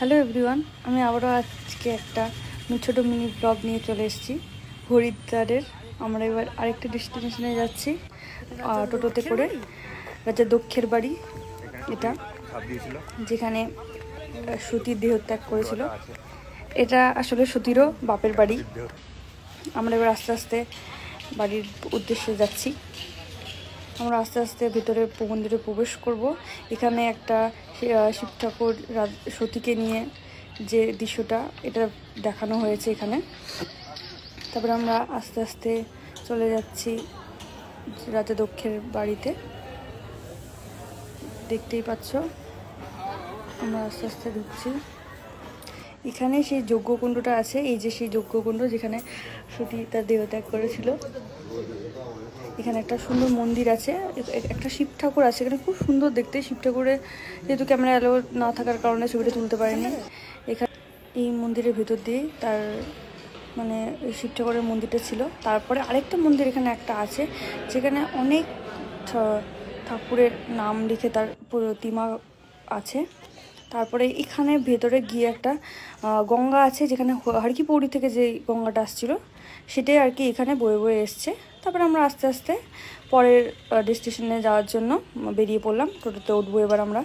Hello everyone, আমি আবারও আজকে একটা ছোটো মিনি ব্লগ নিয়ে চলে এসেছি হরিদ্বারের। আমরা এবার আরেকটা ডেস্টিনেশনে যাচ্ছি টোটোতে করে। রাজা দক্ষের বাড়ি, এটা যেখানে সতীর দেহত্যাগ করেছিল। এটা আসলে সতীরও বাপের বাড়ি। আমরা এবার আস্তে আস্তে বাড়ির উদ্দেশ্যে যাচ্ছি। আমরা আস্তে আস্তে ভেতরে মন্দিরে প্রবেশ করব। এখানে একটা শিব ঠাকুর সতীকে নিয়ে যে দৃশ্যটা এটা দেখানো হয়েছে এখানে। তারপরে আমরা আস্তে আস্তে চলে যাচ্ছি রাজা দক্ষের বাড়িতে। দেখতেই পাচ্ছ আমরা আস্তে আস্তে ঢুকছি। এখানে সেই যজ্ঞকুণ্ডটা আছে, এই যে সেই যজ্ঞকুণ্ড যেখানে সতী তার দেহত্যাগ করেছিল। এখানে একটা সুন্দর মন্দির আছে, একটা শিব ঠাকুর আছে এখানে, খুব সুন্দর দেখতে। শিব ঠাকুরের যেহেতু ক্যামেরা অ্যালাউ না থাকার কারণে ছবিটা তুলতে পারিনি। এখানে এই মন্দিরের ভেতর দিয়ে তার মানে শিব ঠাকুরের মন্দিরটা ছিল। তারপরে আরেকটা মন্দির এখানে একটা আছে যেখানে অনেক ঠাকুরের নাম লিখে তার প্রতিমা আছে। তারপরে এখানে ভেতরে গিয়ে একটা গঙ্গা আছে, যেখানে হারকি পৌড়ি থেকে যে গঙ্গাটা আসছিল সেটাই আর কি এখানে বয়ে বয়ে এসছে। তারপরে আমরা আস্তে আস্তে পরের ডেস্টিনেশনে যাওয়ার জন্য বেরিয়ে পড়লাম। টোটোতে উঠবো এবার আমরা।